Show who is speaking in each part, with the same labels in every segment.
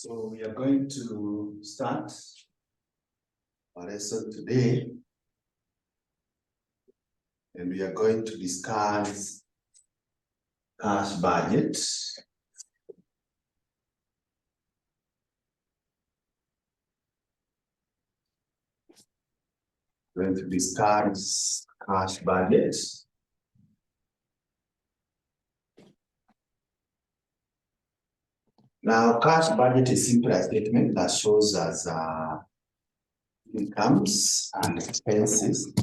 Speaker 1: So we are going to start our lesson today, and we are going to discuss cash budget. We're going to discuss cash budget. Now, cash budget is simply a statement that shows us incomes and expenses.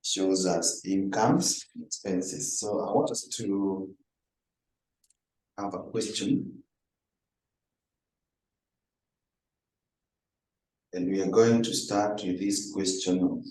Speaker 1: Shows us incomes and expenses. So I want us to have a question. And we are going to start with this question.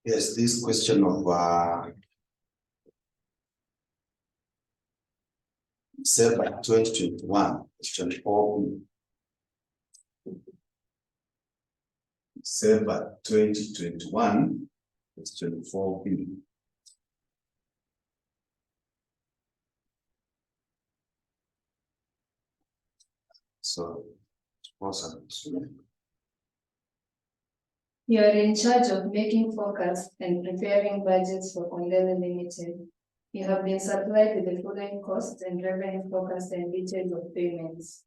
Speaker 1: Yes, this question of December 2021, question 4. December 2021, question 4B. So, awesome.
Speaker 2: You are in charge of making forecasts and preparing budgets for Kondele Limited. You have been supplied with the following costs and revenue forecast and details of payments.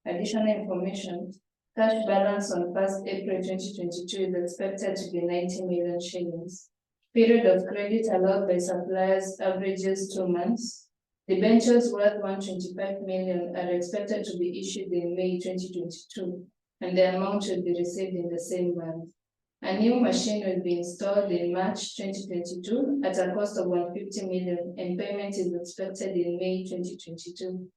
Speaker 2: Additional information: cash balance on 1st April 2022 is expected to be 90 million shillings. Period of credit allowed by suppliers averages 2 months. Debentures worth 125 million are expected to be issued in May 2022, and the amount will be received in the same month. A new machine will be installed in March 2022 at a cost of 150 million, and payment is expected in May 2022.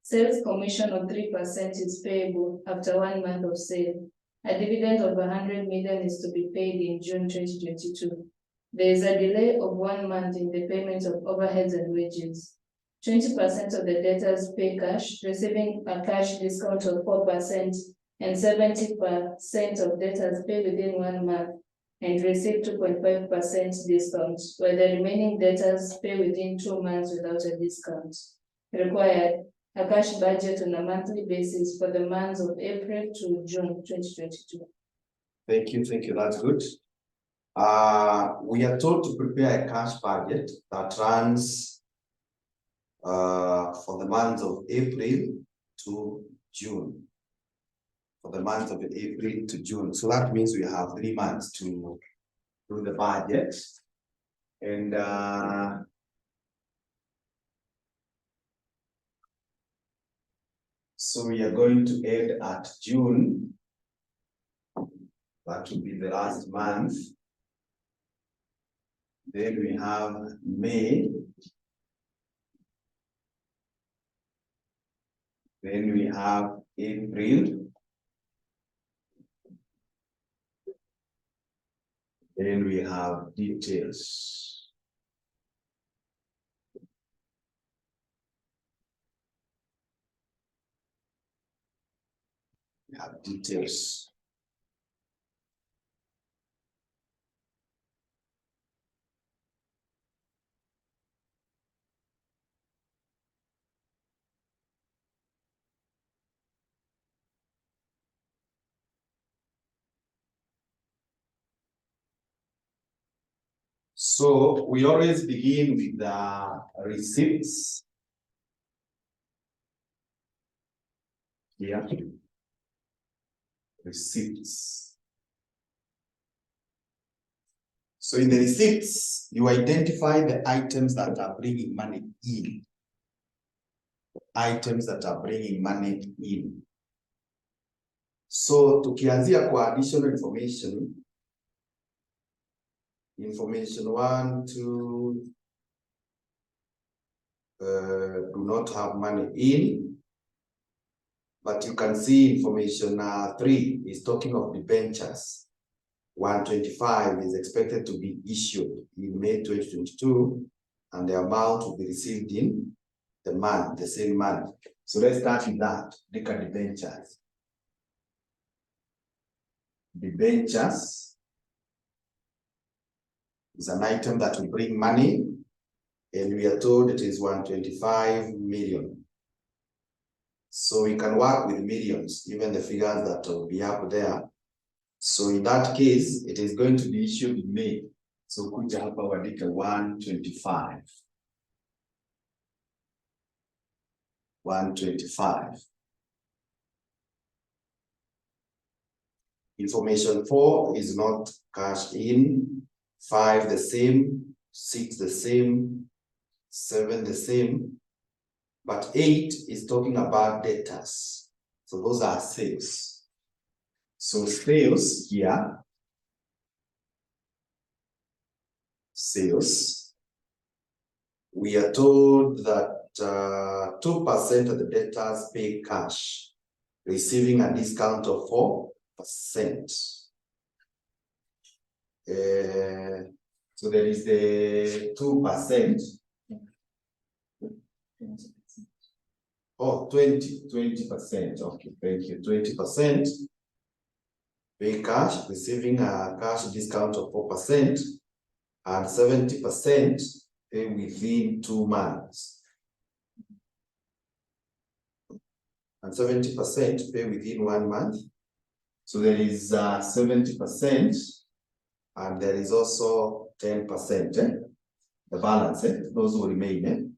Speaker 2: Sales commission of 3% is payable after 1 month of sale. A dividend of 100 million is to be paid in June 2022. There is a delay of 1 month in the payment of overheads and wages. 20% of the debtors pay cash, receiving a cash discount of 4%, and 70% of debtors pay within 1 month and receive 2.5% discount, while the remaining debtors pay within 2 months without a discount. Required: a cash budget on a monthly basis for the months of April to June 2022.
Speaker 1: Thank you, that's good. We are told to prepare a cash budget that runs for the months of April to June. For the month of April to June. So that means we have 3 months to do the budget. And so we are going to end at June. That will be the last month. Then we have May. Then we have April. Then we have details. We have details. So we always begin with the receipts. Here, receipts. So in the receipts, you identify the items that are bringing money in. Items that are bringing money in. So tukianzia kwa additional information, information 1, 2, do not have money in, but you can see information 3 is talking of debentures. 125 is expected to be issued in May 2022, and the amount will be received in the month, the same month. So let's start with that. Look at debentures. Debentures is an item that will bring money, and we are told it is 125 million. So we can work with millions, even the figures that will be up there. So in that case, it is going to be issued in May. So kuja hapa wadike 125. 125. Information 4 is not cash in. 5 the same, 6 the same, 7 the same. But 8 is talking about debtors. So those are sales. So sales here, sales, we are told that 2% of the debtors pay cash, receiving a discount of 4%. So there is the 2%. Oh, 20%. Okay, thank you. 20% pay cash, receiving a cash discount of 4%, and 70% pay within 2 months. And 70% pay within 1 month. So there is 70%, and there is also 10%. The balance, those will remain,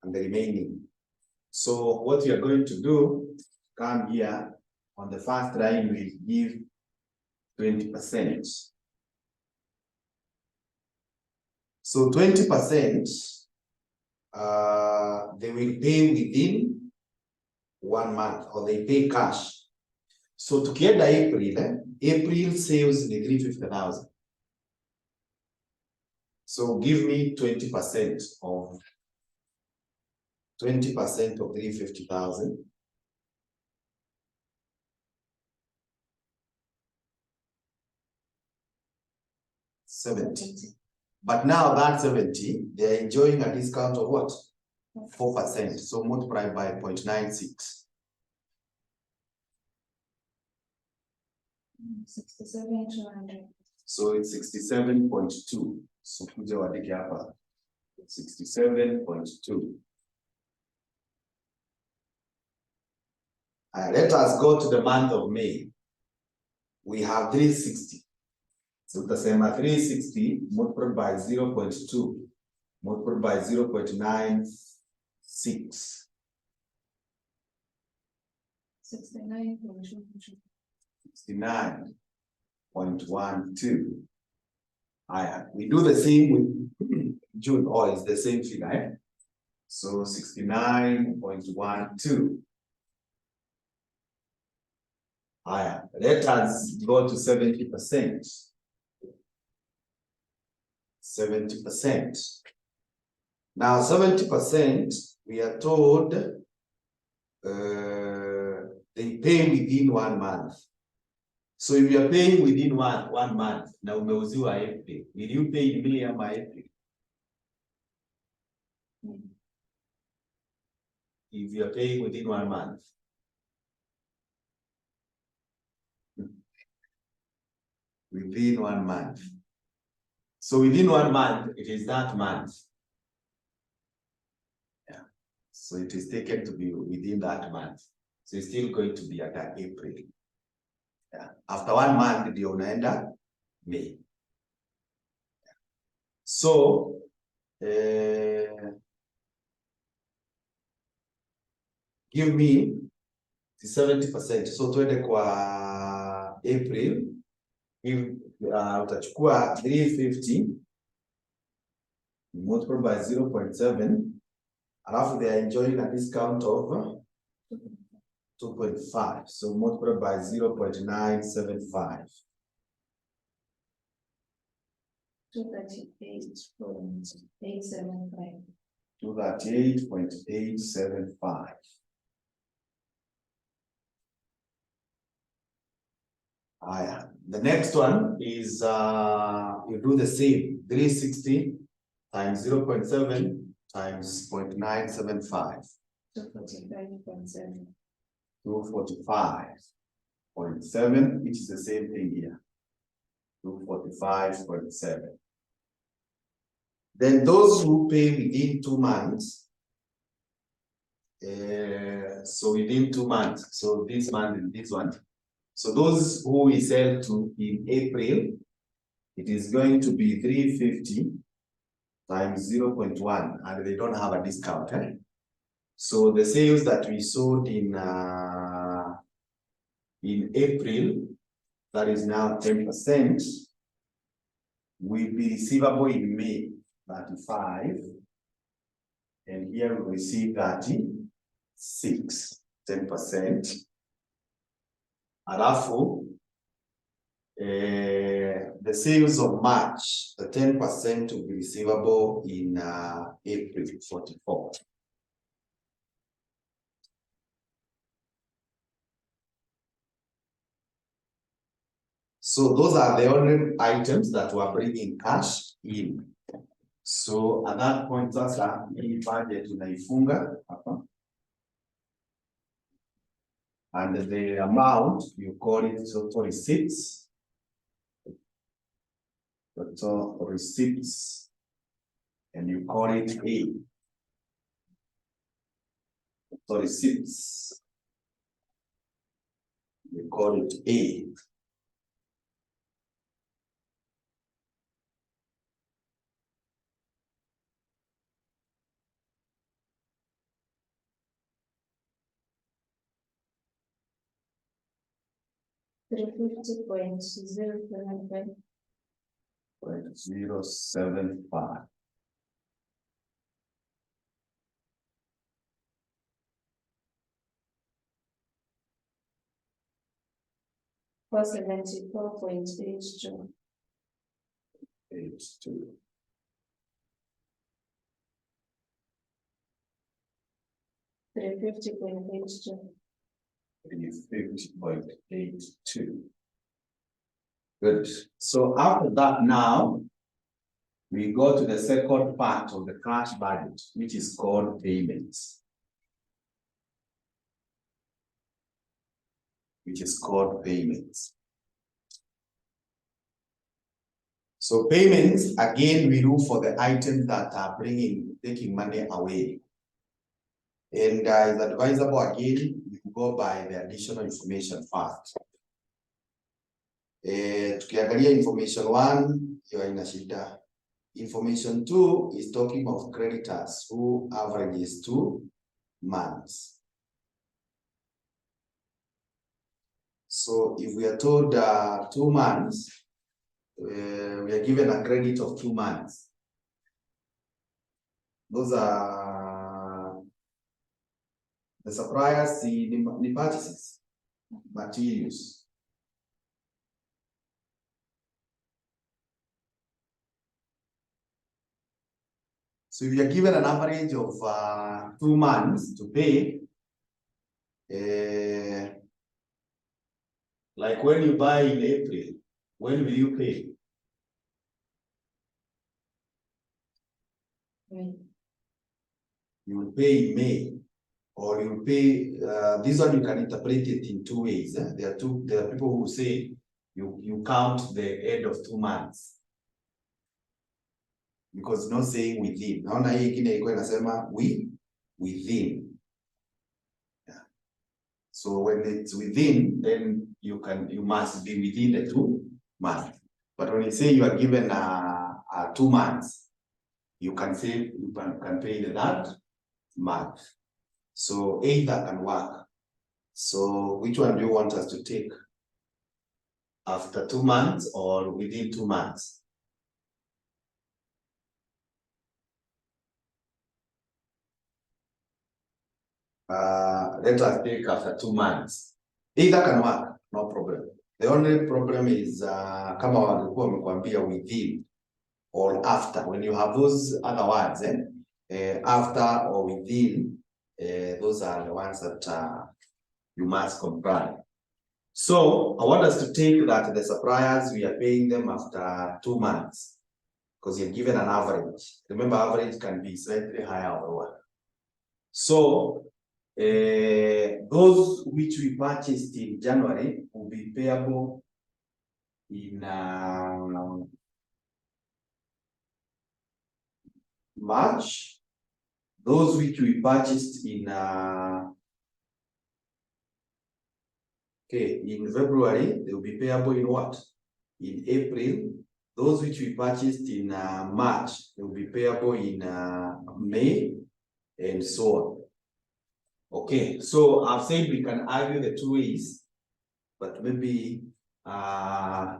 Speaker 1: and the remaining. So what we are going to do, come here on the first line, we give 20%. So 20%, they will pay within 1 month, or they pay cash. So tukienda April, April sales ni 350,000. So give me 20% of 350,000. $70. But now that 70, they are enjoying a discount of what? 4%. So multiply by 0.96.
Speaker 2: 67,200.
Speaker 1: So it's 67.2. So kuja wadike hapa. 67.2. Let us go to the month of May. We have 360. So utasema 360 multiplied by 0.2 multiplied by 0.96.
Speaker 2: 69.12.
Speaker 1: 69.12. We do the same with June, or it's the same figure. So 69.12. Let us go to 70%. 70%. Now 70%, we are told they pay within 1 month. So if you are paying within one month, na umeuziwa April, will you pay in May ama April? If you are paying within 1 month. Within 1 month. So within 1 month, it is that month. Yeah. So it is taken to be within that month. So it's still going to be at April. Yeah. After 1 month, ndio unaenda May. Yeah. So give me the 70%. So tuende kwa April. Utachukua 350 multiplied by 0.7. Alafu they are enjoying a discount of 2.5. So multiplied by 0.975.
Speaker 2: 238.875.
Speaker 1: 238.875. The next one is you do the same. 360 times 0.7 times 0.975.
Speaker 2: 245.7.
Speaker 1: 245.7, which is the same thing here. 245.7. Then those who pay within 2 months, so within 2 months, so this month and this one. So those who we sell to in April, it is going to be 350 times 0.1, and they don't have a discount. So the sales that we sold in April, that is now 10%, will be receivable in May, 35, and here we receive 36, 10%. Alafu, the sales of March, the 10% will be receivable in April, 44. So those are the only items that were bringing cash in. So at that point, sasa hii budget tunaifunga hapa. And the amount, you call it total receipts. Total receipts. And you call it A. Total receipts. You call it A.
Speaker 2: $350.075.
Speaker 1: 0.075.
Speaker 2: $474.82.
Speaker 1: 82.
Speaker 2: $350.82.
Speaker 1: 350.82. Good. So after that now, we go to the second part of the cash budget, which is called payments. So payments, again, we do for the items that are taking money away. And is advisable again, you go by the additional information first. Tukiangalia information 1, you are in a shida. Information 2 is talking of creditors who averages 2 months. So if we are told 2 months, we are given a credit of 2 months. Those are the suppliers, the purchases, materials. So if you are given an average of 2 months to pay, like when you buy in April, when will you pay?
Speaker 2: May.
Speaker 1: You will pay in May, or you will pay. This one you can interpret it in 2 ways. There are people who say you count the end of 2 months. Because not saying within. Naona hii ingine ilikuwa inasema within. Yeah. So when it's within, then you must be within the 2 months. But when you say you are given 2 months, you can pay that month. So either can work. So which one do you want us to take? After 2 months or within 2 months? Let us take after 2 months. Either can work, no problem. The only problem is kama walikuwa wamekwambia within or after. When you have those other words, after or within, those are the ones that you must comply. So I want us to take that the suppliers, we are paying them after 2 months because you're given an average. Remember, average can be slightly higher or lower. So those which we purchased in January will be payable in March. Those which we purchased in in February, they will be payable in what? In April. Those which we purchased in March, they will be payable in May, and so on. Okay, so I've said we can argue the 2 ways, but maybe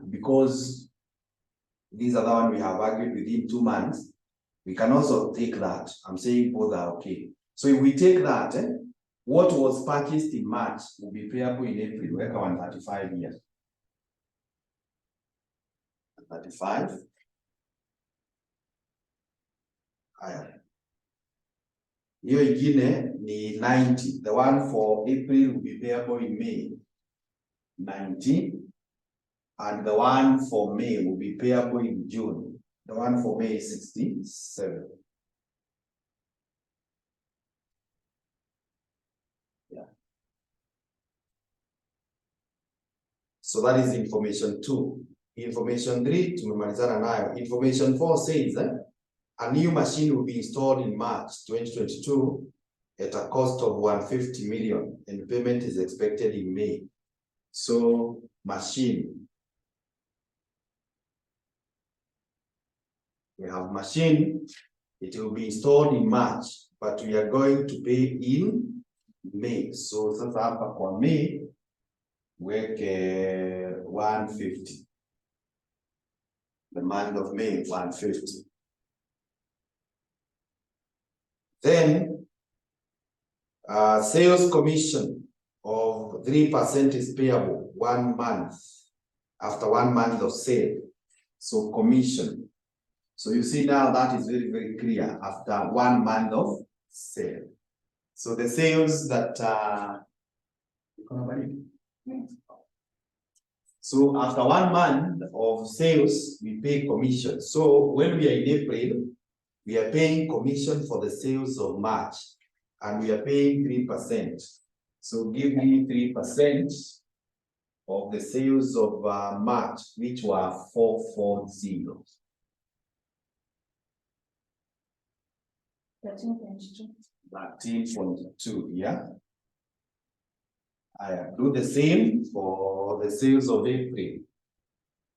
Speaker 1: because these are the one we have argued within 2 months, we can also take that. I'm saying both are okay. So if we take that, what was purchased in March will be payable in April. We're 135 years. 35. Haya. Hiyo ingine ni 90. The one for April will be payable in May. 90. And the one for May will be payable in June. The one for May is 67. Yeah. So that is information 2. Information 3, tumemalizana nayo. Information 4 says a new machine will be installed in March 2022 at a cost of 150 million and payment is expected in May. So machine. We have machine, it will be installed in March, but we are going to pay in May. So sasa hapa kwa May, weke 150. The month of May, 150. Then, sales commission of 3% is payable 1 month, after 1 month of sale. So commission. So you see now that is very, very clear after 1 month of sale. So the sales that, so after 1 month of sales, we pay commission. So when we are in April, we are paying commission for the sales of March, and we are paying 3%. So give me 3% of the sales of March, which were 440.
Speaker 2: 13.2.
Speaker 1: 13.2, yeah. I do the same for the sales of April.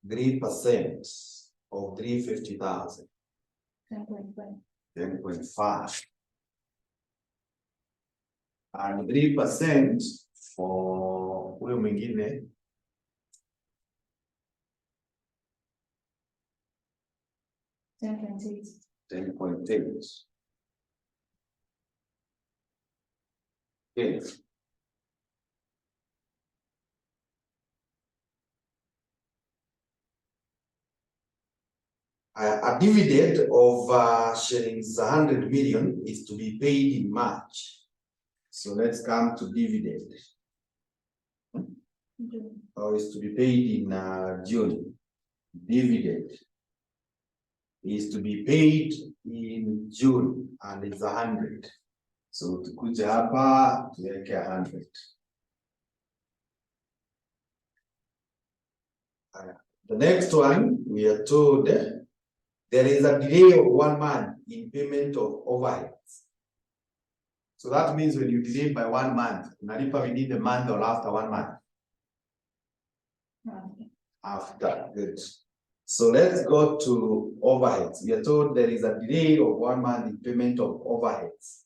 Speaker 1: 3% of 350,000.
Speaker 2: 10.5.
Speaker 1: 10.5. And 3% for huyo mwingine
Speaker 2: 10.8.
Speaker 1: 10.8. Okay. A dividend of shillings 100 million is to be paid in March. So let's come to dividend. Or is to be paid in June. Dividend is to be paid in June and it's 100. So tukuje hapa tuweke 100. The next one, we are told there is a delay of 1 month in payment of overheads. So that means when you delay by 1 month, unalipa within the month or after 1 month?
Speaker 2: Okay.
Speaker 1: After, good. So let's go to overheads. We are told there is a delay of 1 month in payment of overheads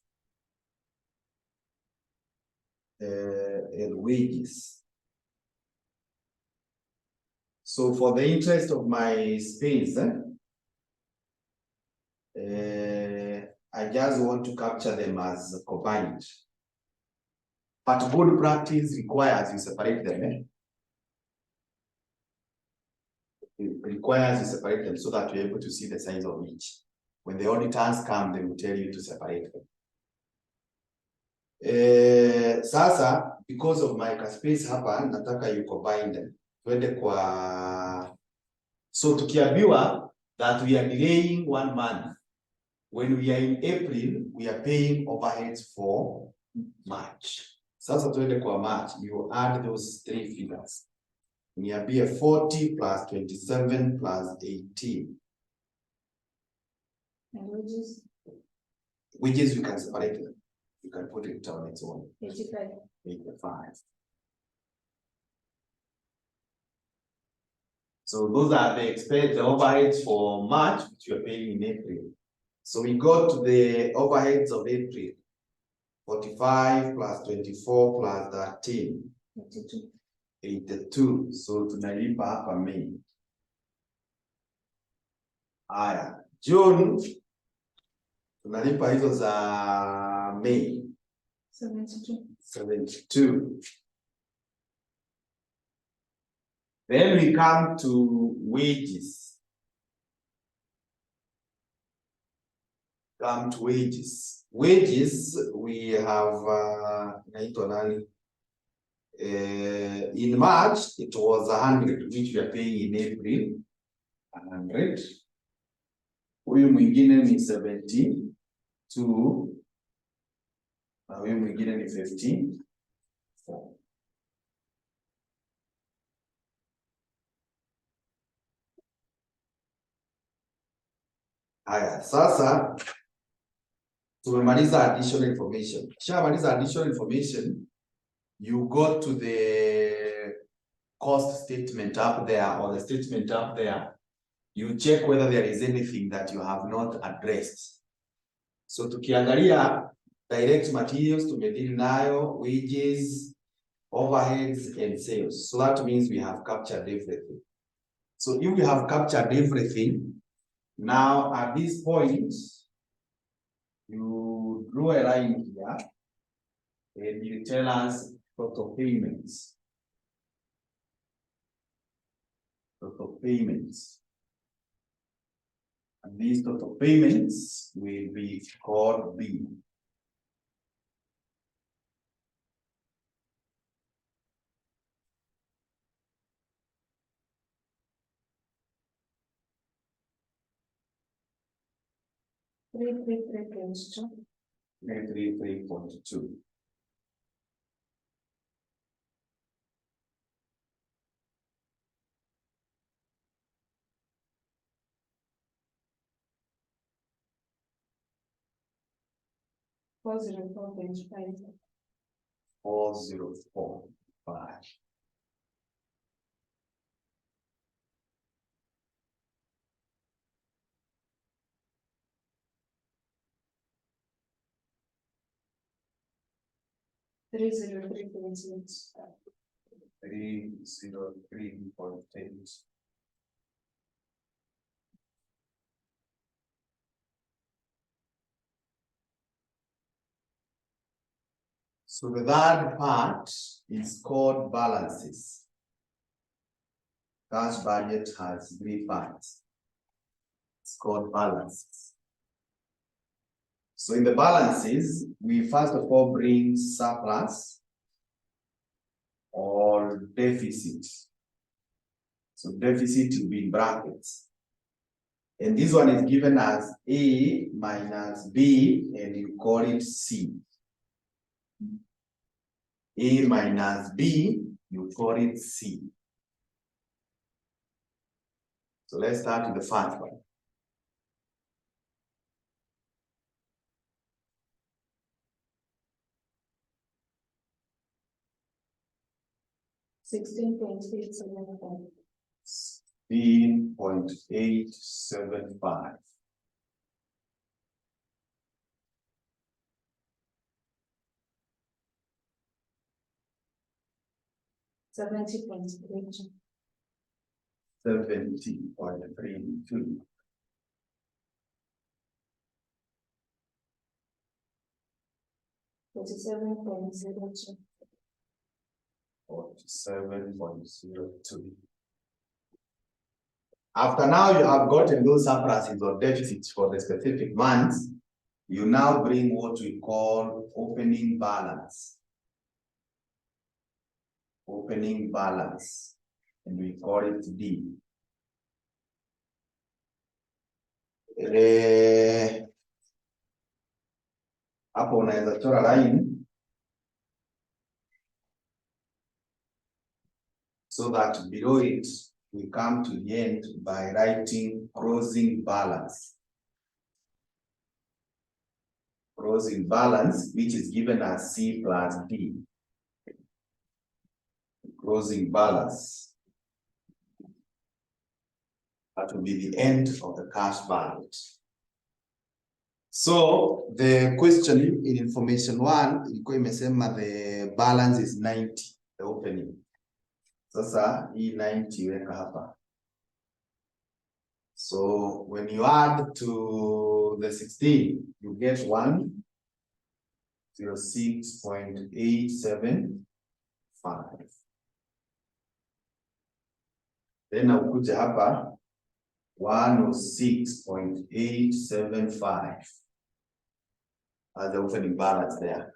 Speaker 1: and wages. So for the interest of my space, I just want to capture them as combined. But good practice requires you separate them. It requires you separate them so that you're able to see the size of each. When the auditors come, they will tell you to separate them. Sasa, because of my space hapa, nataka you combine them. Twende kwa... So tukiambiwa that we are delaying 1 month. When we are in April, we are paying overheads for March. Sasa twende kwa March, you add those 3 figures. Niambie 40 plus 27 plus 18.
Speaker 2: And wages?
Speaker 1: Wages, you can separate them. You can put it on its own.
Speaker 2: 85.
Speaker 1: 85. So those are the overheads for March, which you are paying in April. So we go to the overheads of April. 45 plus 24 plus 13.
Speaker 2: 82.
Speaker 1: 82. So tunalipa hapa May. Aya, June tunalipa hizo za May.
Speaker 2: 72.
Speaker 1: 72. Then we come to wages. Come to wages. Wages, we have in March, it was 100, which we are paying in April. 100. Huyu mwingine ni 72. Na huyu mwingine ni 54. Haya, sasa tumemaliza additional information. Kishamaliza additional information, you go to the cost statement up there or the statement up there. You check whether there is anything that you have not addressed. So tukiangalia direct materials, tumedili nayo, wages, overheads, and sales. So that means we have captured everything. So if we have captured everything, now at this point, you draw a line here and you tell us total payments. Total payments. And these total payments will be called B.
Speaker 2: Three 3.2.
Speaker 1: 3.2.
Speaker 2: Four 404.5.
Speaker 1: 404.5.
Speaker 2: Three 303.6.
Speaker 1: 303.8. So the third part is called balances. Cash budget has 3 parts. It's called balances. So in the balances, we first of all bring surplus or deficit. So deficit will be in brackets. And this one is given as A minus B, and you call it C. A minus B, you call it C. So let's start with the first one.
Speaker 2: $16.875.
Speaker 1: 15.875.
Speaker 2: $70.32.
Speaker 1: 70.32.
Speaker 2: 47.02.
Speaker 1: 47.02. After now you have gotten those surpluses or deficits for the specific months, you now bring what we call opening balance. Opening balance, and we call it D. Hapo unaweza chora line so that below it we come to the end by writing closing balance. Closing balance, which is given as C plus D. Closing balance. That will be the end of the cash balance. So the question in information 1 ilikuwa imesema the balance is 90, the opening. Sasa hii 90 weka hapa. So when you add to the 16, you get 106.875. Then ukuja hapa 106.875 as the opening balance there.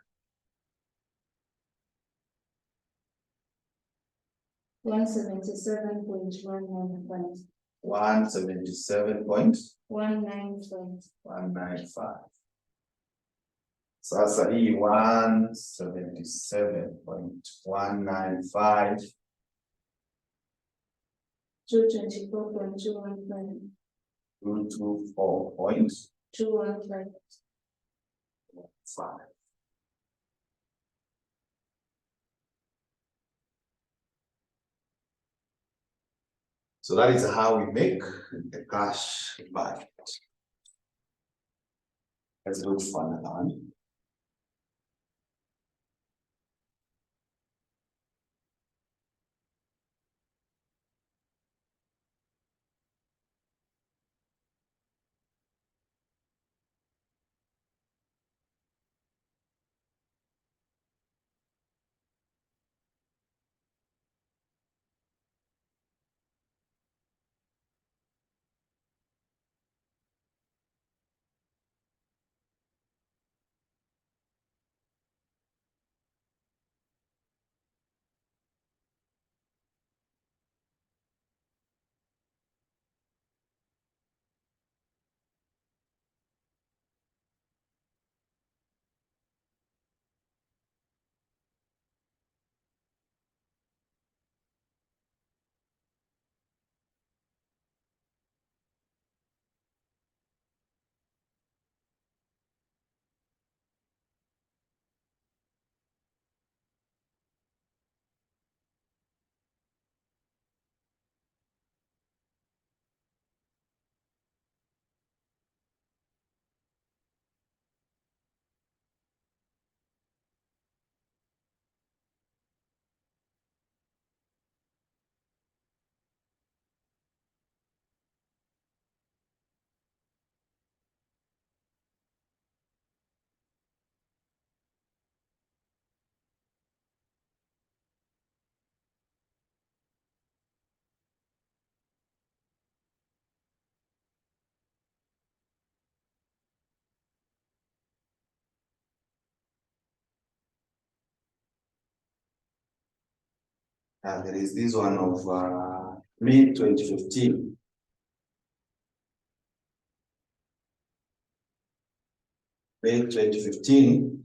Speaker 2: 177.195.
Speaker 1: 177.195. Sasa hii 177.195.
Speaker 2: 224.215.
Speaker 1: 224.215. So that is how we make the cash budget. Let's look for another one. And there is this one of May 2015. May 2015,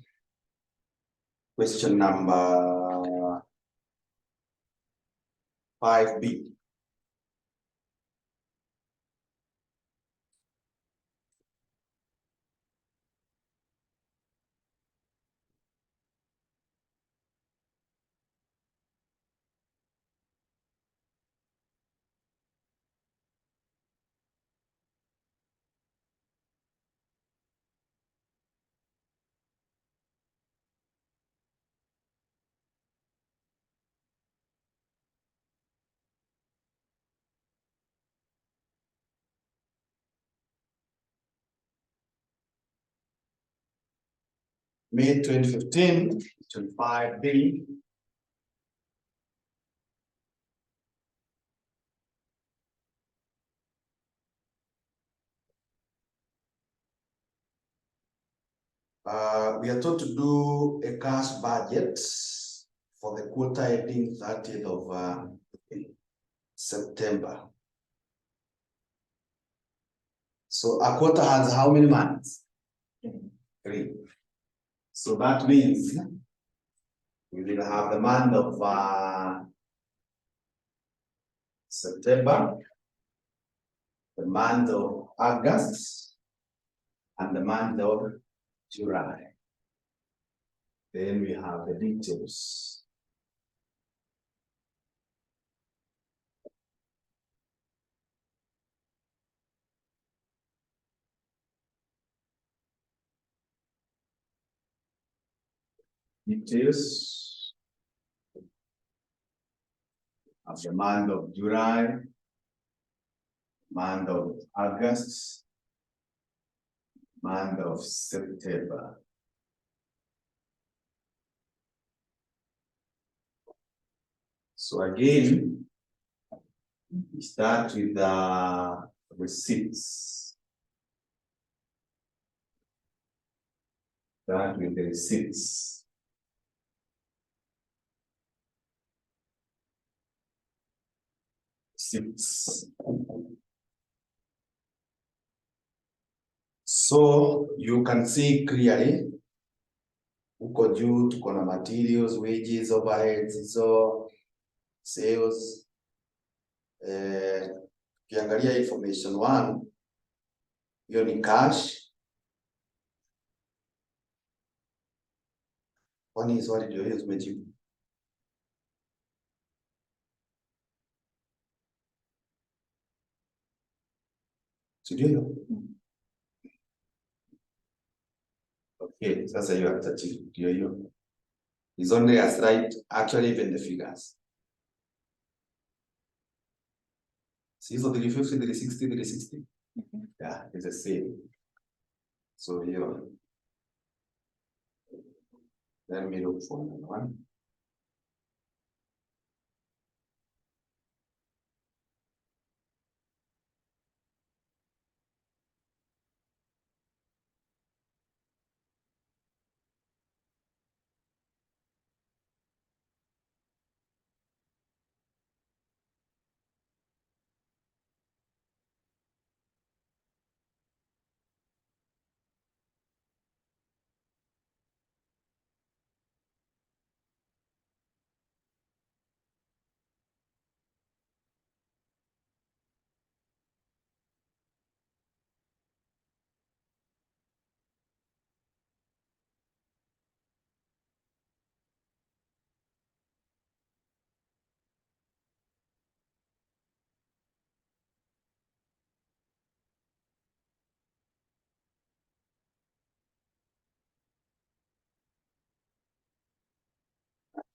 Speaker 1: question number 5B. May 2015, 25B. We are told to do a cash budget for the quarter ending 30th of September. So a quarter has how many months? 3. So that means we will have the month of September, the month of August, and the month of July. Then we have the details. Details of the month of July, month of August, month of September. So again, we start with the receipts. Start with the receipts. So you can see clearly huko juu tuko na materials, wages, overheads, hizo sales. Ukiangalia information 1, hiyo ni cash. Kwani swali ndio hiyo tumejibu? Sio hiyo? Okay, sasa hiyo hatachifu ndio hiyo. Is only as right, actually even the figures. See, so 350, 360, 360. Yeah, it's the same. So here, let me look for another one.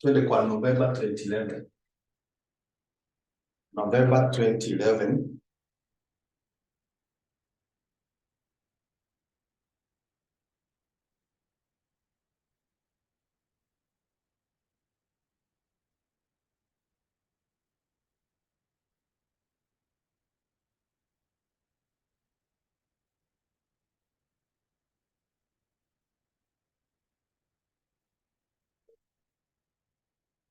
Speaker 1: Twende kwa November 2011. November 2011.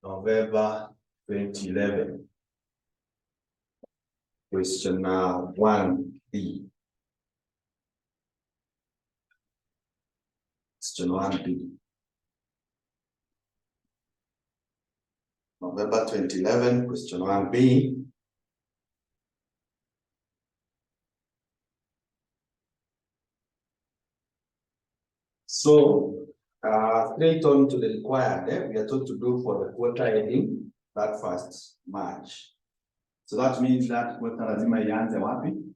Speaker 1: November 2011. Question 1B. Question 1B. November 2011, question 1B. So, straight on to the required, we are told to do for the quarter ending that 1st March. So that means that quarter lazima ianze wapi?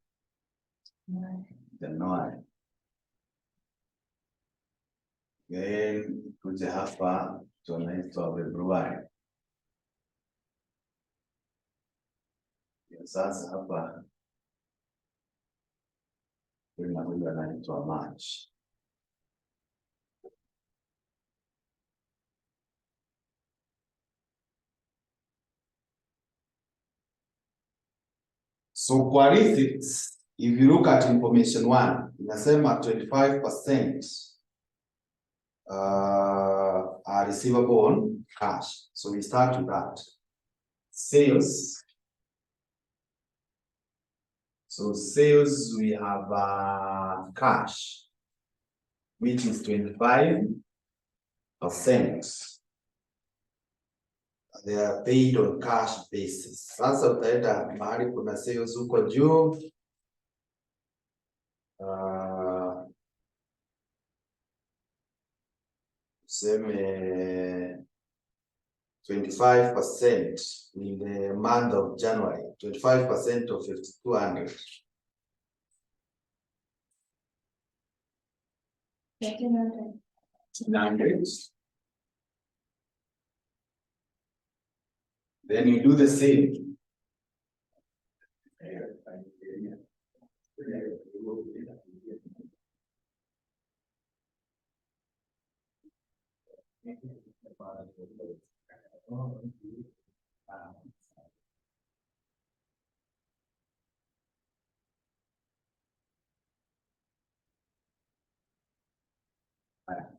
Speaker 1: January. Then tuje hapa tunaitwa Februari. Sasa hapa kuna huyu anaitwa March. So kwa receipts, if you look at information 1, inasema 25% are receivable on cash. So we start with that. Sales. So sales, we have cash, which is 25%. They are paid on cash basis. Sasa utaenda mahali kuna sales huko juu. Seme 25% in the month of January, 25% of 5,200. 1,300. Then you do the same.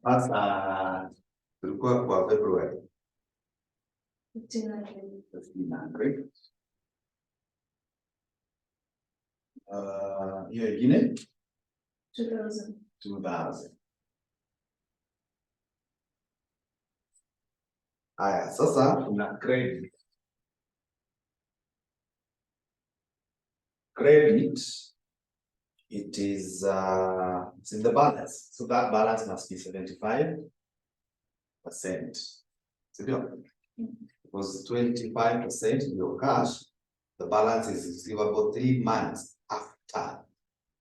Speaker 1: Sasa tulikuwa kwa February 1,500. Hiyo ingine 2,000. Haya, sasa kuna credit. Credit, it is it's in the balance. So that balance must be 75%. Because 25% in your cash, the balance is receivable 3 months after.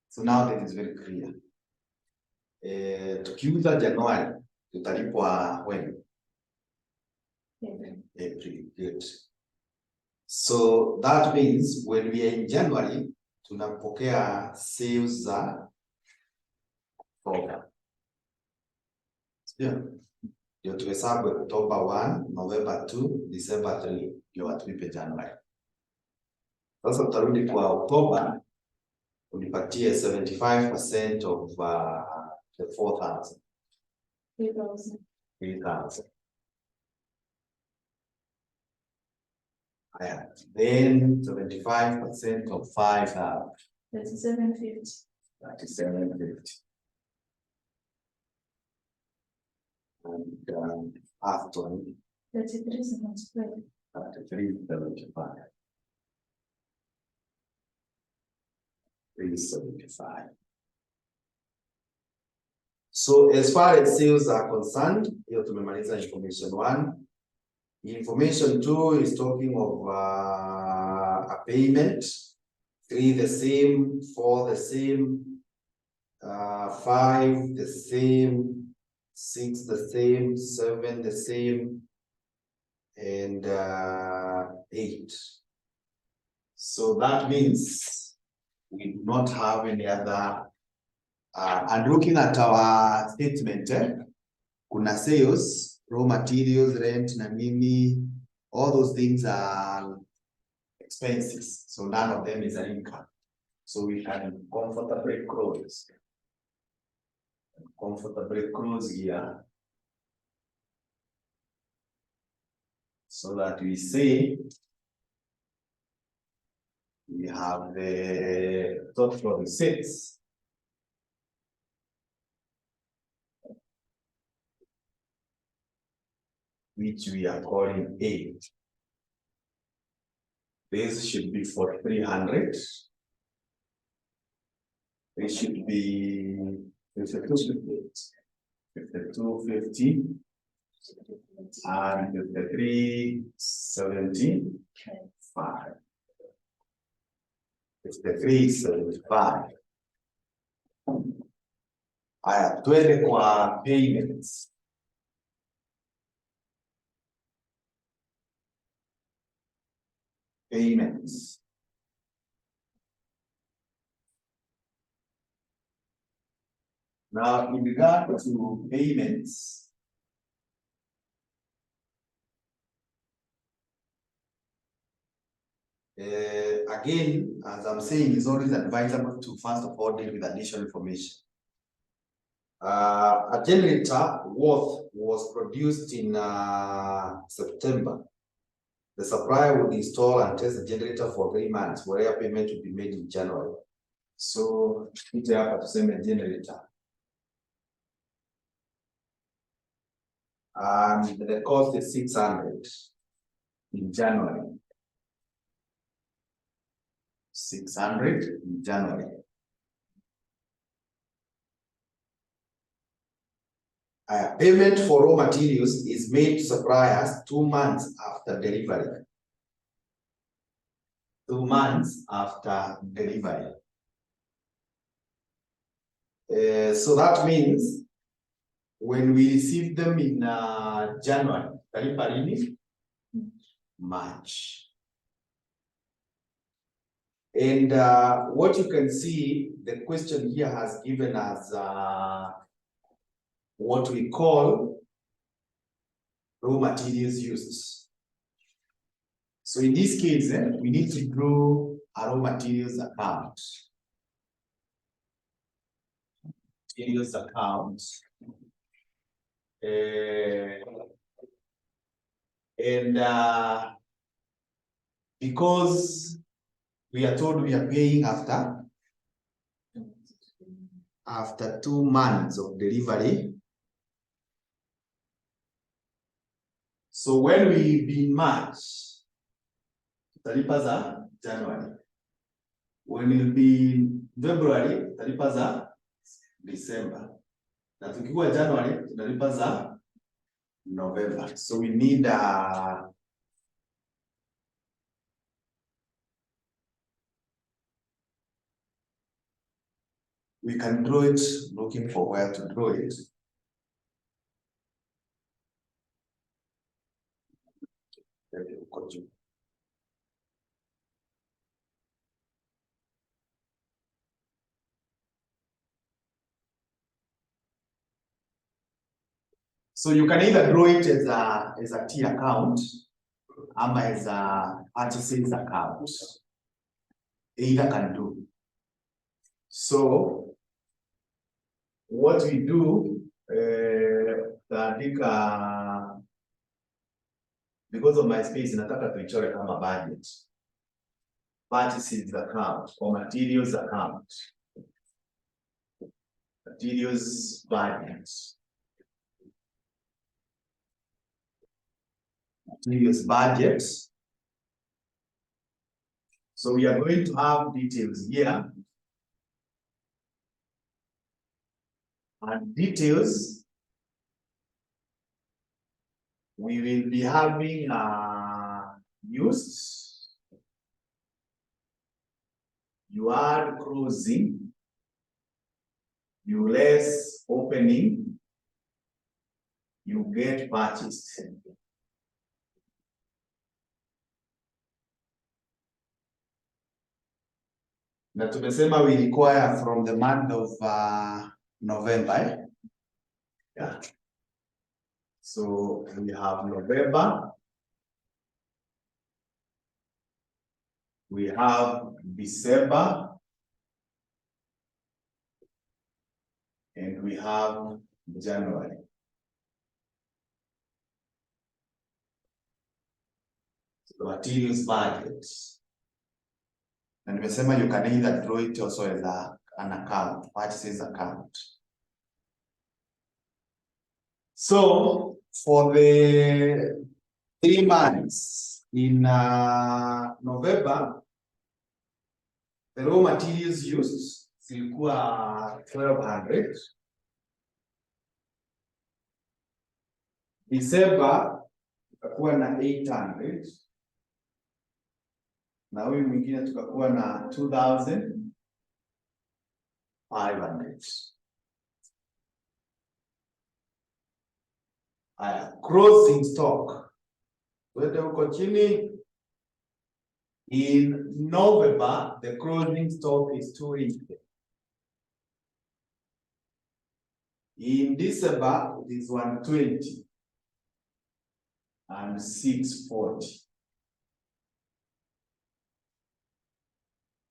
Speaker 1: So now that is very clear. Tukiuza Januari, tutalipwa when? April. Good. So that means when we are in January, tunapokea sales za October. Yeah. Ndio tuhesabu October 1, November 2, December 3, ndio watulipe January. Sasa utarudi kwa October, unipatie 75% of the 4,000. 3,000. Then 75% of 5,000.
Speaker 2: 3750.
Speaker 1: 3750. And after
Speaker 2: 3375.
Speaker 1: 3375. 375. So as far as sales are concerned, hiyo tumemaliza information 1. Information 2 is talking of a payment. 3 the same, 4 the same, 5 the same, 6 the same, 7 the same, and 8. So that means we do not have any other. And looking at our statement, kuna sales, raw materials, rent, na nini, all those things are expenses. So none of them is an income. So we can comfortably close. Comfortably close here. So that we say we have the total receipts. Which we are calling A. This should be for 300. This should be 5250 and 5375. 5375. Haya, twende kwa payments. Payments. Now, in regard to payments, Again, as I'm saying, it's always advisable to first of all deal with additional information. A generator worth was produced in September. The supplier would install and test the generator for 3 months, where payment will be made in January. So, ite hapa tuseme generator. And the cost is 600 in January. 600 in January. Payment for raw materials is made to suppliers 2 months after delivery. 2 months after delivery. So that means when we receive them in January, March. And what you can see, the question here has given us what we call raw materials used. So in this case, we need to draw a raw materials account. Materials account. And because we are told we are paying after 2 months of delivery. So when we be in March, talipa za January. When we'll be in February, talipa za December. Na tukiwa January, talipa za November. So we need we can draw it, looking for where to draw it. So you can either draw it as a T account, or as a purchases account. Either can do. So what we do, because of my space, nataka tuichore kama budget. Purchases account or materials account. Materials budget. Materials budget. So we are going to have details here. And details, we will be having used. You add closing, you less opening, you get purchased. Na tumesema we require from the month of November. Yeah. So we have November. We have December. And we have January. So the materials budget. And nimesema you can either draw it also as an account, purchases account. So for the 3 months in November, the raw materials used zilikuwa 1200. December tukakuwa na 800. Na huyu mwingine tukakuwa na 2500. Closing stock. Wende uko chini. In November, the closing stock is 280. In December, it is 120 and 640.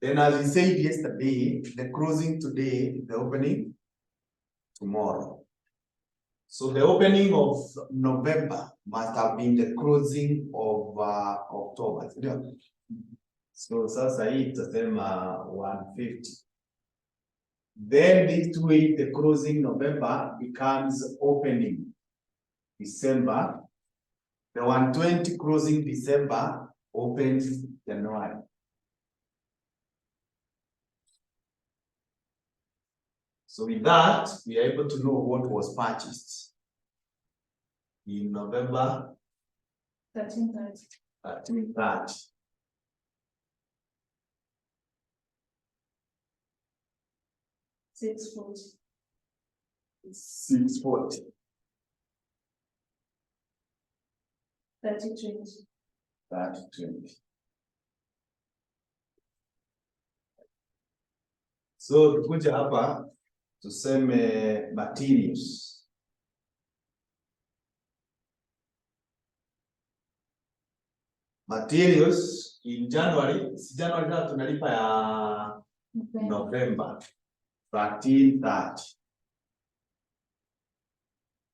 Speaker 1: Then as we said yesterday, the closing today, the opening tomorrow. So the opening of November must have been the closing of October. So sasa hii tutasema 150. Then this week, the closing November becomes opening December. The 120 closing December opens January. So with that, we are able to know what was purchased in November 1330.
Speaker 2: 640.
Speaker 1: 640.
Speaker 2: 3020.
Speaker 1: 3020. So tukuja hapa tuseme materials. Materials in January, si January na tunalipa ya November 1330.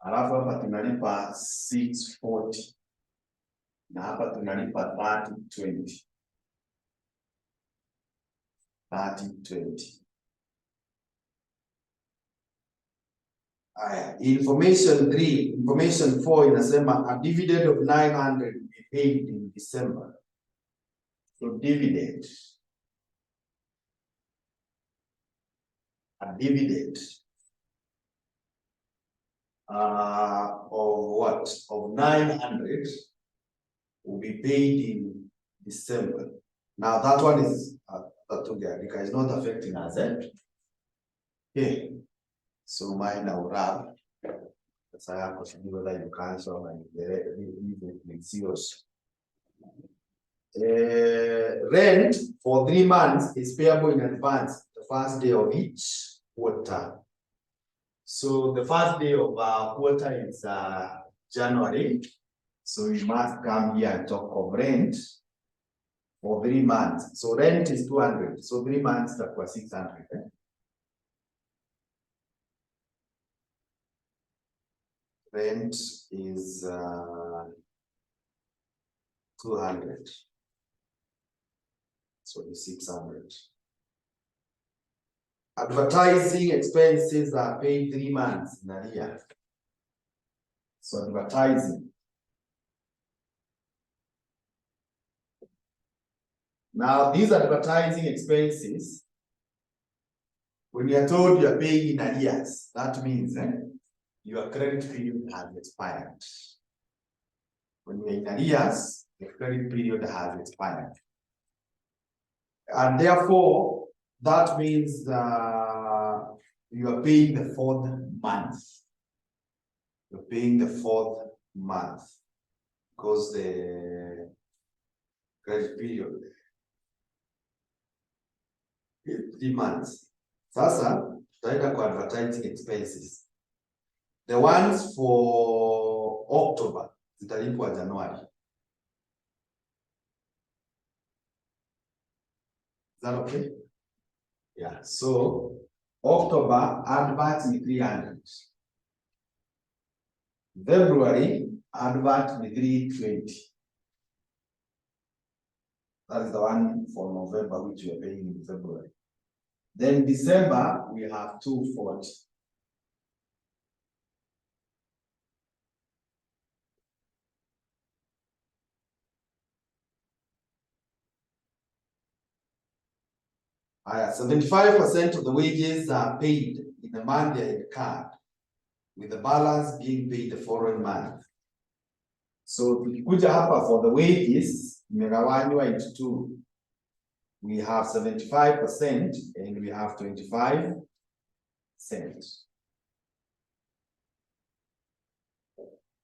Speaker 1: Alafu hapa tunalipa 640. Na hapa tunalipa 3020. 3020. Information 3, information 4 inasema a dividend of 900 will be paid in December. So dividend. A dividend of what? Of 900 will be paid in December. Now that one is it's not affecting us, eh? Okay. So mine now wrap. That's I have to see whether you cancel and it's yours. Rent for 3 months is payable in advance the first day of each quarter. So the first day of quarter is January. So you must come here and talk of rent for 3 months. So rent is 200. So 3 months that was 600. Eh? Rent is 200. So it's 600. Advertising expenses are paid 3 months in a year. So advertising. Now these advertising expenses, when you are told you are paying in arrears, that means your credit period has expired. When you are in arrears, the credit period has expired. And therefore, that means you are paying the 4th month. You're paying the 4th month because the credit period is 3 months. Sasa, tutaenda kwa advertising expenses. The ones for October, zitalipwa January. Is that okay? Yeah, so October advert is 300. February advert is 320. That is the one for November, which we are paying in February. Then December, we have 240. Aya, 75% of the wages are paid in the month they are incurred, with the balance being paid the following month. So tukikuja hapa for the wages, imegawanywa into 2. We have 75% and we have 25%.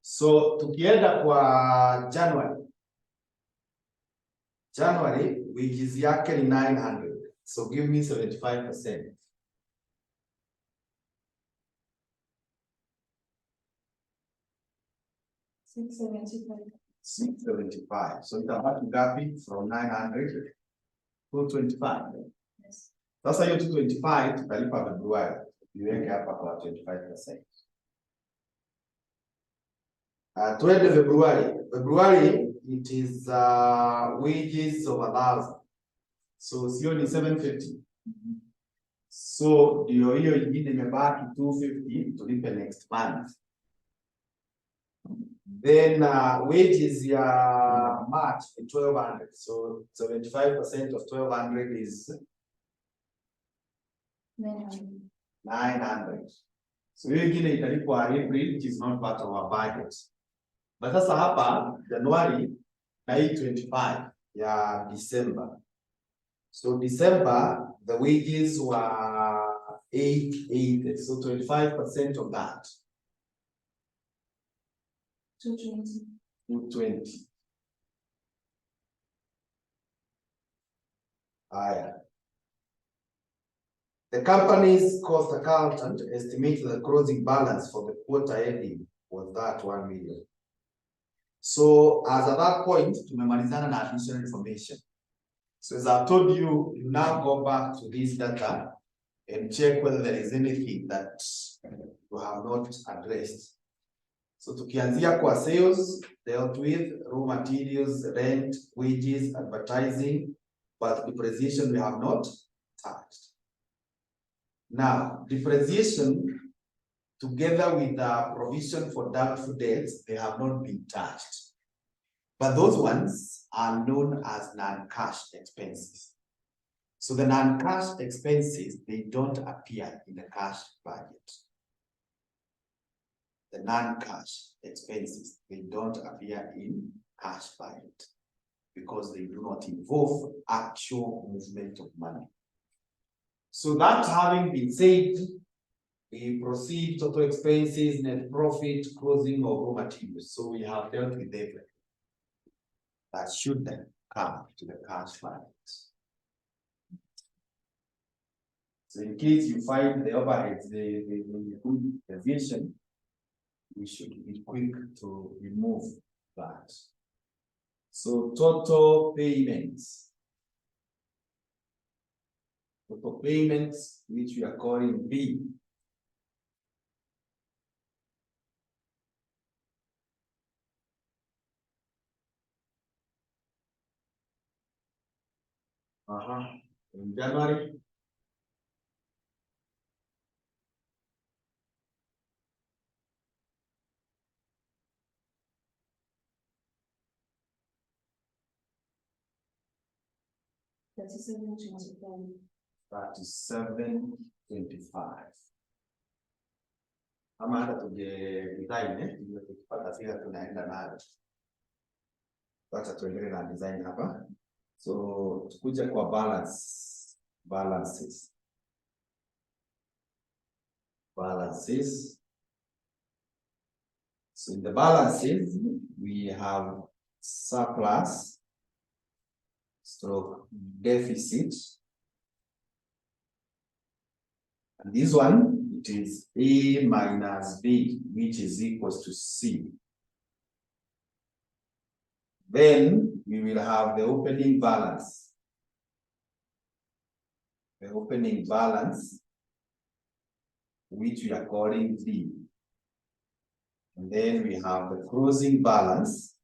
Speaker 1: So tukienda kwa January wages yake ni 900. So give me 75%.
Speaker 2: 675.
Speaker 1: 675. So itabaki ngapi from 900? 225.
Speaker 2: Yes.
Speaker 1: Sasa hiyo 225 tutalipa Februari. Iweke hapa kwa 25%. Twende Februari. Februari it is wages of 1,000. So sio ni 750. So ndio hiyo ingine imebaki 250 tulipe next month. Then wages ya March is 1,200. So 75% of 1,200 is 900. So hiyo ingine italipwa April, which is not part of our budget. But sasa hapa January na hii 25 ya December. So December the wages were 880. So 25% of that.
Speaker 2: 220.
Speaker 1: 220. The company's cost accountant estimates the closing balance for the quarter ending was that 1 million. So as at that point, tumemalizana na additional information. So as I've told you, you now go back to this data and check whether there is anything that you have not addressed. So tukianzia kwa sales, dealt with raw materials, rent, wages, advertising, but depreciation we have not touched. Now, depreciation together with the provision for doubtful debts, they have not been touched. But those ones are known as non-cash expenses. So the non-cash expenses, they don't appear in the cash budget. The non-cash expenses, they don't appear in cash budget because they do not involve actual movement of money. So that having been said, we proceed total expenses, net profit, closing of raw materials. So we have dealt with everything that should then come to the cash budget. So in case you find the overheads, the deviation, we should be quick to remove that. So total payments. Total payments, which we are calling B. In January. $37.25. Ama hata tuje design tukipata fika tunaenda nayo. Sasa tuendelee na design hapa. So tukuja kwa balances. So in the balances we have surplus stroke deficit. And this one, it is A minus B, which is equals to C. Then we will have the opening balance. The opening balance, which we are calling B. And then we have the closing balance.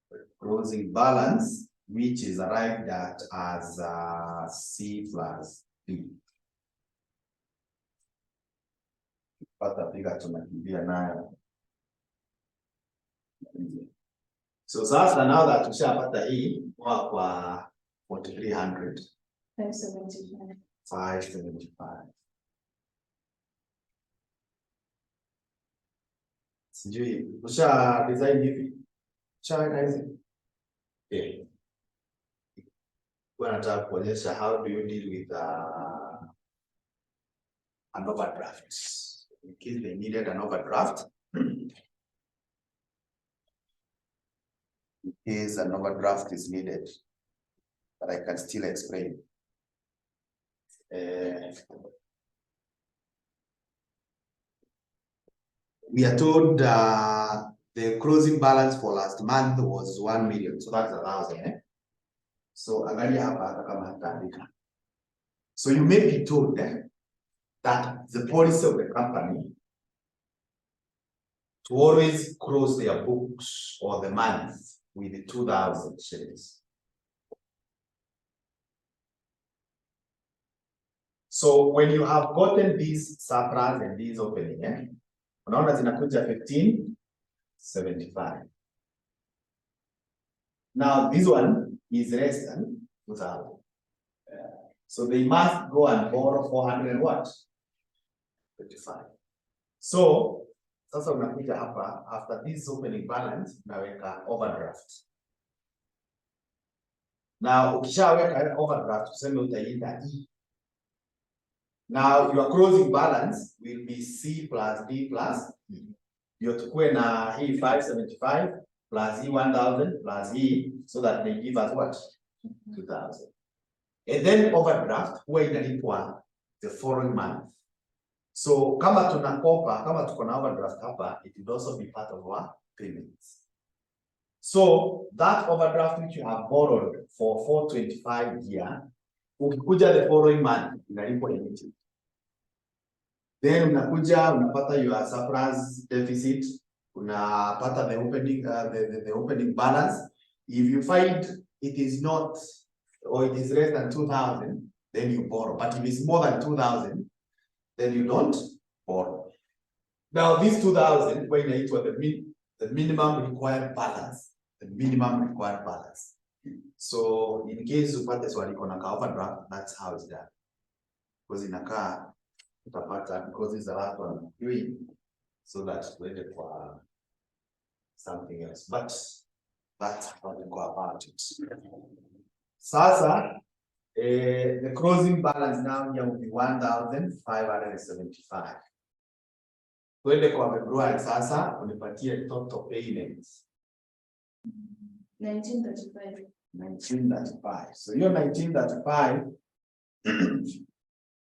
Speaker 1: The closing balance, which is arrived at as C plus B. Pata piga tunakimbia nayo. So sasa now that tushapata hii kwa 4,300. 575. Sijui usha design hivi. Usha hizi. Okay. Kwa nataka kuonyesha how do you deal with an overdraft. In case they needed an overdraft. In case an overdraft is needed, but I can still explain. We are told the closing balance for last month was 1 million, so that's 1,000. So angalia hapa hata kama hataandika. So you may be told that the policy of the company to always close their books or the month with 2,000 shares. So when you have gotten these surplus and these opening, unaona zinakuja 1575. Now this one is less than 2,000. So they must go and borrow 400 and what? 25. So sasa unakuja hapa after this opening balance unaweka overdraft. Now ukishaweka overdraft tuseme utaenda E. Now your closing balance will be C plus D plus E. Ndio tukue na hii 575 plus E 1000 plus E so that they give us what? 2000. And then overdraft huwa inalipwa the following month. So kama tunakopa, kama tuko na overdraft hapa, it will also be part of our payments. So that overdraft which you have borrowed for 425 year, ukikuja the following month inalipwa immediately. Then unakuja unapata your surplus deficit, unapata the opening the opening balance. If you find it is not or it is less than 2,000, then you borrow. But if it's more than 2,000, then you don't borrow. Now this 2,000 when it was the minimum required balance, the minimum required balance. So in case upate swali kona ka overdraft, that's how it's done. Because inakaa utapata because it's a lot one doing so that tuende kwa something else. But that's how we go about it. Sasa the closing balance now here will be 1,575. Twende kwa February sasa unipatie total payments.
Speaker 2: 1935.
Speaker 1: 1935. So hiyo 1935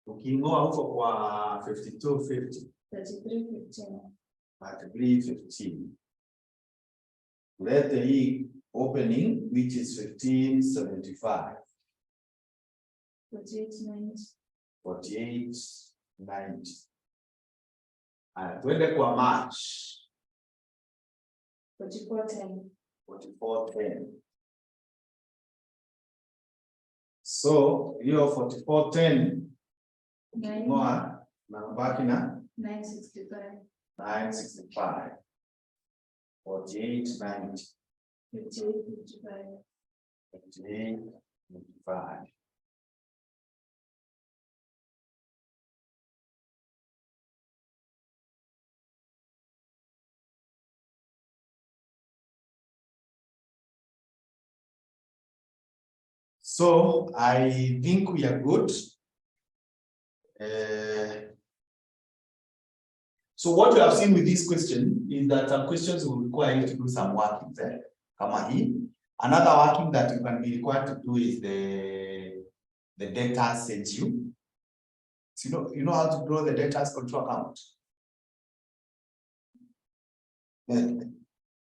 Speaker 1: ukiingoa huko kwa 5250.
Speaker 2: 3315.
Speaker 1: 3315. Let the opening which is 1575.
Speaker 2: 4890.
Speaker 1: 4890. Twende kwa March.
Speaker 2: 4410.
Speaker 1: 4410. So hiyo 4410 uking'oa na mbaki na
Speaker 2: 965.
Speaker 1: 965. 4890.
Speaker 2: 5855.
Speaker 1: 5855. So I think we are good. So what you have seen with this question is that some questions will require you to do some working there. Kama hii. Another working that you can be required to do is the debtors schedule. So you know how to draw the debtors control account.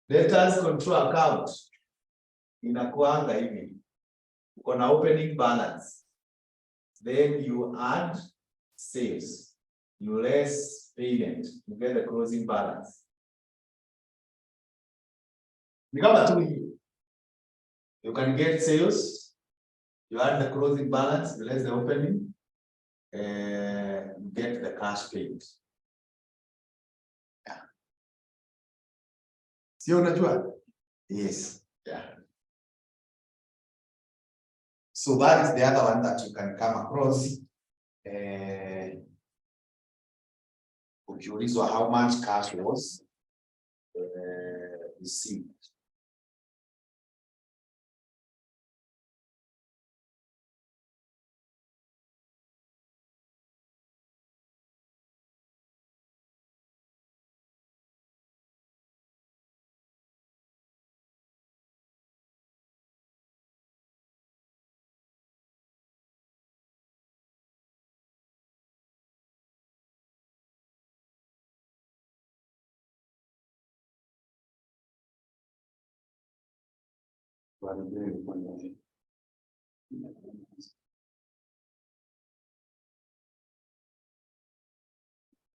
Speaker 1: Debtors control account inakuanga hivi. Uko na opening balance, then you add sales, you less payment, you get the closing balance. Ni kama tu hii. You can get sales, you add the closing balance, you less the opening, you get the cash paid. Yeah. Sio unajua? Yes. Yeah. So that is the other one that you can come across. Ukiulizwa how much cash was received.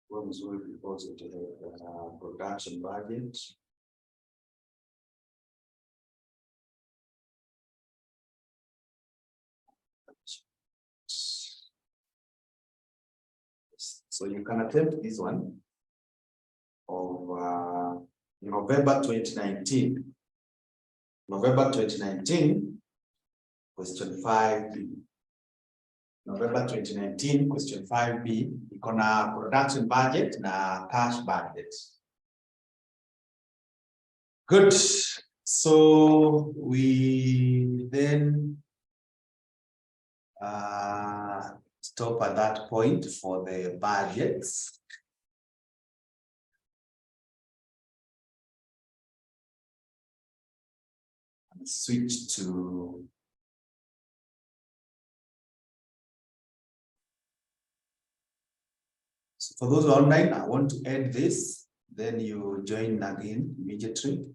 Speaker 1: What was we proposing to the production budget? So you can attempt this one of November 2019. November 2019, question 5B. November 2019, question 5B. Iko na production budget na cash budget. Good. So we then stop at that point for the budgets. And switch to so for those online, I want to end this, then you join again immediately.